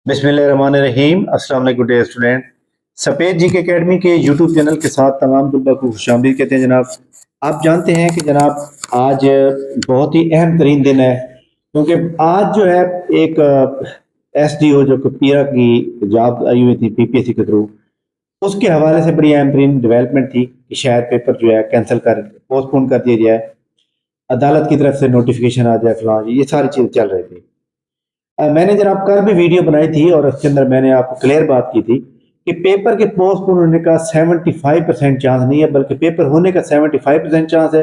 बिस्मिल्लाहिर्रहमानिर्रहीम। अस्सलाम वालेकुम डियर स्टूडेंट। सफ़ेद जी के अकेडमी के यूट्यूब चैनल के साथ तमाम तलबा को खुशामदीद कहते हैं जनाब। आप जानते हैं कि जनाब आज बहुत ही अहम तरीन दिन है, क्योंकि आज जो है एक SDO जो कि पीरा की जॉब आई हुई थी PPSC के थ्रू, उसके हवाले से बड़ी अहम तरीन डेवलपमेंट थी कि शायद पेपर जो है कैंसिल कर पोस्टपोन कर दिया जाए, अदालत की तरफ से नोटिफिकेशन आ जाए, फलां ये सारी चीज़ चल रही थी। मैंने जनाब कल भी वीडियो बनाई थी और उसके अंदर मैंने आपको क्लियर बात की थी कि पेपर के पोस्टपोन होने का 75% चांस नहीं है, बल्कि पेपर होने का 75% चांस है,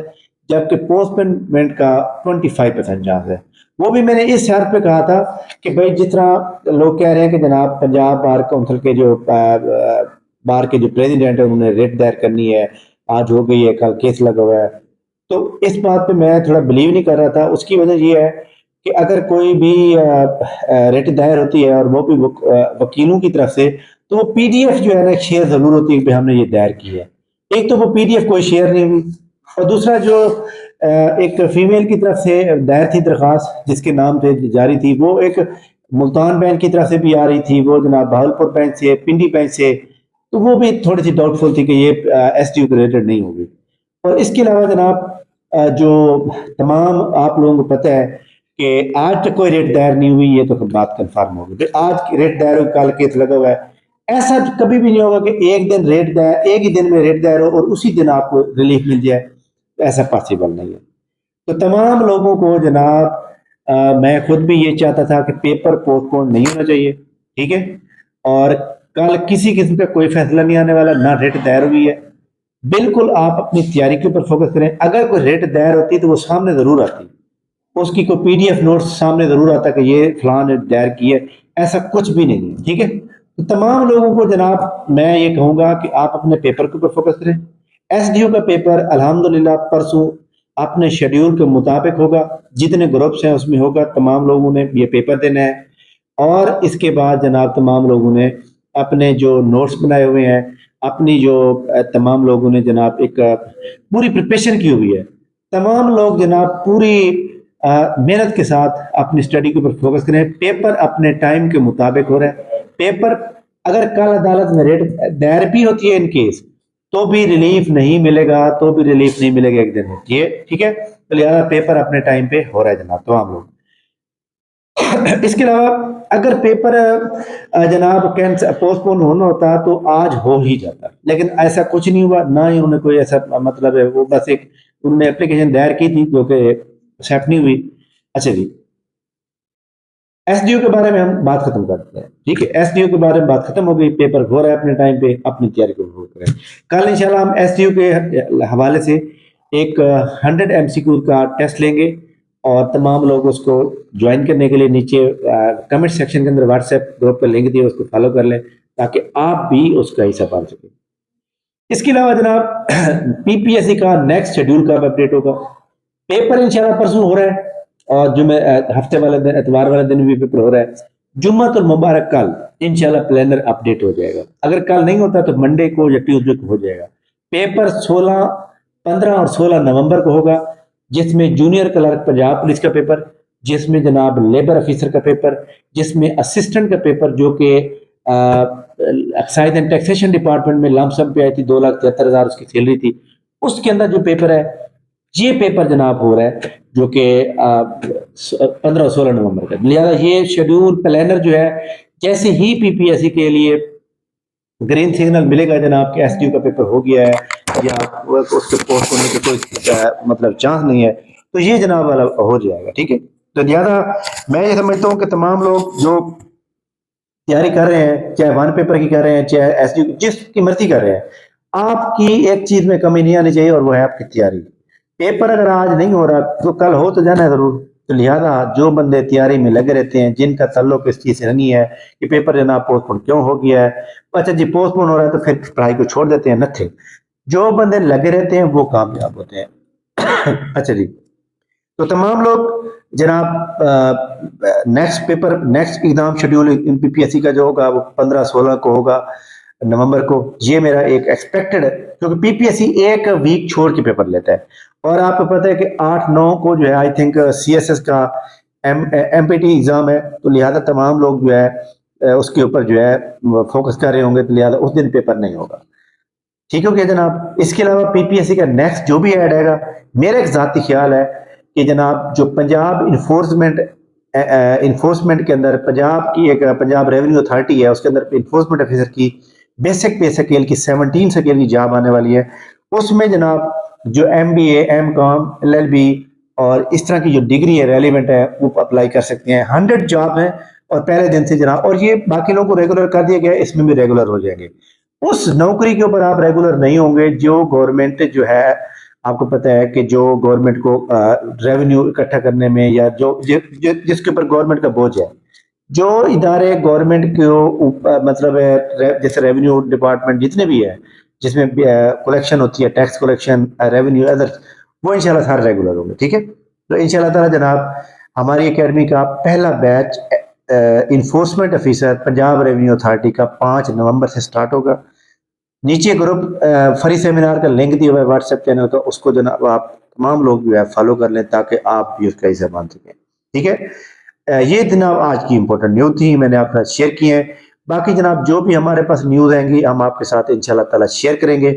जबकि पोस्टपोनमेंट का 25% चांस है। वो भी मैंने इस शर्त पे कहा था कि भाई जिस तरह लोग कह रहे हैं कि जनाब पंजाब बार काउंसिल के जो बार के जो प्रेसिडेंट है उन्होंने रिट दायर करनी है, आज हो गई है, कल केस लगा हुआ है। तो इस बात पे मैं थोड़ा बिलीव नहीं कर रहा था। उसकी वजह ये है कि अगर कोई भी रिट दायर होती है और वो भी वकीलों की तरफ से, तो वो PDF जो है ना शेयर जरूर होती है कि भाई हमने ये दायर की है। एक तो वो PDF कोई शेयर नहीं हुई, और दूसरा जो एक फीमेल की तरफ से दायर थी दरखास्त जिसके नाम पे जारी थी, वो एक मुल्तान बैंक की तरफ से भी आ रही थी, वो जनाब बहावलपुर बैंक से, पिंडी बैंक से, तो वो भी थोड़ी सी डाउटफुल थी कि ये SDO के रिलेटेड नहीं होगी। और इसके अलावा जनाब जो तमाम आप लोगों को पता है कि आज तक कोई रेट दायर नहीं हुई, ये तो बात कंफर्म होगी। तो आज रेट दायर हो, कल केस लगा हुआ है। ऐसा कभी भी नहीं होगा कि एक दिन रेट दायर, एक ही दिन में रेट दायर हो और उसी दिन आपको रिलीफ मिल जाए, ऐसा पॉसिबल नहीं है। तो तमाम लोगों को जनाब मैं खुद भी ये चाहता था कि पेपर पोस्टपोन नहीं होना चाहिए, ठीक है। और कल किसी किस्म का कोई फैसला नहीं आने वाला, ना रेट दायर हुई है। बिल्कुल आप अपनी तैयारी के ऊपर फोकस करें। अगर कोई रेट दायर होती तो वो सामने जरूर आती, उसकी कोई PDF नोट्स सामने जरूर आता कि ये फलान ने दायर की है। ऐसा कुछ भी नहीं है, ठीक है। तो तमाम लोगों को जनाब मैं ये कहूंगा कि आप अपने पेपर के ऊपर फोकस करें। SDO का पेपर अल्हम्दुलिल्लाह परसों अपने शेड्यूल के मुताबिक होगा, जितने ग्रुप्स हैं उसमें होगा, तमाम लोगों ने ये पेपर देना है। और इसके बाद जनाब तमाम लोगों ने अपने जो नोट्स बनाए हुए हैं, अपनी जो तमाम लोगों ने जनाब एक पूरी प्रिपरेशन की हुई है। तमाम लोग जनाब पूरी मेहनत के साथ अपनी स्टडी के ऊपर फोकस करें। पेपर अपने टाइम के मुताबिक हो रहा है। पेपर अगर कल अदालत में रेट दायर भी होती है इन केस, तो भी रिलीफ नहीं मिलेगा, तो भी रिलीफ नहीं मिलेगा एक दिन में, ये ठीक है। तो लिहाजा पेपर अपने टाइम पे हो रहा है जनाब तमाम लोग। इसके अलावा अगर पेपर जनाब कैंसिल पोस्टपोन होना होता तो आज हो ही जाता, लेकिन ऐसा कुछ नहीं हुआ, ना ही उन्होंने कोई ऐसा मतलब है। वो बस एक उन्होंने एप्लीकेशन दायर की थी जो कि एक्सेप्ट नहीं हुई। अच्छा जी, SDO के बारे में हम बात खत्म करते हैं, ठीक है। SDO के बारे में बात खत्म हो गई, पेपर हो रहा है अपने टाइम पे, अपनी तैयारी को करें। कल इंशाल्लाह हम SDO के हवाले से एक 100 MCQ का टेस्ट लेंगे, और तमाम लोग उसको ज्वाइन करने के लिए नीचे कमेंट सेक्शन के अंदर WhatsApp ग्रुप पर लिंक दिए, उसको फॉलो कर लें ताकि आप भी उसका हिस्सा पा सकें। इसके अलावा जनाब PPSC का नेक्स्ट शेड्यूल कब अपडेट होगा? पेपर इंशाल्लाह परसों हो रहा है, और जुमे हफ्ते वाले दिन, एतवार वाले दिन भी पेपर हो रहा है। जुम्मतुल मुबारक कल इंशाल्लाह प्लानर अपडेट हो जाएगा। अगर कल नहीं होता तो मंडे को या ट्यूसडे को हो जाएगा। पेपर 15 और 16 नवंबर को होगा, जिसमें जूनियर क्लर्क पंजाब पुलिस का पेपर, जिसमें जनाब लेबर ऑफिसर का पेपर, जिसमें असिस्टेंट का पेपर जो कि एक्साइज एंड टैक्सेशन डिपार्टमेंट में लमसम पे आई थी, 2,73,000 उसकी सैलरी थी, उसके अंदर जो पेपर है, ये पेपर जनाब हो रहा है जो कि 15 और 16 नवंबर का। लिहाजा ये शेड्यूल प्लानर जो है, जैसे ही PPSC के लिए ग्रीन सिग्नल मिलेगा जनाब कि SDO का पेपर हो गया है या उसके पोस्ट होने के कोई मतलब चांस नहीं है, तो ये जनाब वाला हो जाएगा, ठीक है। तो लिहाजा मैं ये समझता हूँ कि तमाम लोग जो तैयारी कर रहे हैं, चाहे वन पेपर की कर रहे हैं, चाहे SDO जिसकी मर्जी कर रहे हैं, आपकी एक चीज में कमी नहीं आनी चाहिए, और वो है आपकी तैयारी। पेपर अगर आज नहीं हो रहा तो कल हो तो जाना है जरूर। तो लिहाजा जो बंदे तैयारी में लगे रहते हैं, जिनका ताल्लुक इस चीज से नहीं है कि पेपर जनाब पोस्टपोन क्यों हो गया है, अच्छा जी पोस्टपोन हो रहा है तो फिर पढ़ाई को छोड़ देते हैं, नथिंग। जो बंदे लगे रहते हैं वो कामयाब होते हैं। अच्छा जी, तो तमाम लोग जनाब next paper, next exam schedule PPSC का जो होगा वो 15-16 को होगा नवंबर को। ये मेरा एक एक्सपेक्टेड है, क्योंकि PPSC एक वीक छोड़ के पेपर लेता है। और आपको पता है कि 8-9 को जो है आई थिंक CSS का MPT एग्जाम है, तो लिहाजा तमाम लोग जो है اس کے اوپر جو ہے فوکس کر رہے ہوں گے تو لہٰذا اس دن پیپر نہیں ہوگا. ٹھیک ہو گیا جناب. اس کے علاوہ پی پی ایس سی کا نیکسٹ جو بھی ایڈ آئے گا، میرا ایک ذاتی خیال ہے کہ جناب جو پنجاب انفورسمنٹ کے اندر پنجاب کی ایک پنجاب ریونیو اتھارٹی ہے، اس کے اندر انفورسمنٹ آفیسر کی بیسک پے سکیل کی 17 سکیل کی جاب آنے والی ہے. اس میں جناب جو ایم بی اے، ایم کام، ایل ایل بی اور اس طرح کی جو ڈگری ہے ریلیونٹ ہے وہ اپلائی کر سکتے ہیں. 100 جاب ہیں اور پہلے دن سے جناب، اور یہ باقی لوگوں کو ریگولر کر دیا گیا، اس میں بھی ریگولر ہو جائیں گے. اس نوکری کے اوپر آپ ریگولر نہیں ہوں گے جو گورنمنٹ جو ہے، آپ کو پتہ ہے کہ جو گورنمنٹ کو ریونیو اکٹھا کرنے میں یا جو جس کے اوپر گورنمنٹ کا بوجھ ہے، جو ادارے گورنمنٹ کو مطلب جیسے ریونیو ڈپارٹمنٹ جتنے بھی ہے جس میں کلیکشن ہوتی ہے، ٹیکس کلیکشن، ریونیو ادر، وہ انشاءاللہ سارے ریگولر ہوں گے. ٹھیک ہے. تو انشاءاللہ تعالیٰ جناب ہماری اکیڈمی کا پہلا batch enforcement officer Punjab revenue authority کا 5 نومبر سے سٹارٹ ہوگا. نیچے گروپ فری سیمینار کا لنک دیا ہوا ہے واٹس ایپ چینل کا، اس کو جناب آپ تمام لوگ جو ہے فالو کر لیں تاکہ آپ بھی اس کا حصہ بن سکیں. ٹھیک ہے. یہ جناب آج کی امپورٹنٹ نیوز تھی، میں نے آپ کے ساتھ شیئر کی ہیں. باقی جناب جو بھی ہمارے پاس نیوز آئیں گی ہم آپ کے ساتھ انشاءاللہ تعالیٰ شیئر کریں گے.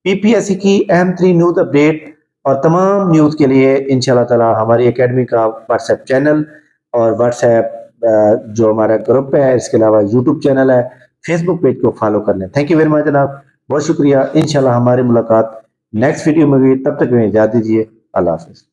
پی پی ایس سی کی اہم 3 نیوز اپڈیٹ اور تمام نیوز کے لیے انشاءاللہ تعالیٰ ہماری اکیڈمی کا واٹس ایپ چینل اور واٹس ایپ جو ہمارا گروپ ہے، اس کے علاوہ یوٹیوب چینل ہے، فیس بک پیج کو فالو کر لیں. تھینک یو ویری مچ جناب، بہت شکریہ. انشاءاللہ ہماری ملاقات نیکسٹ ویڈیو میں ہوگی، تب تک میں اجازت دیجیے. اللہ حافظ.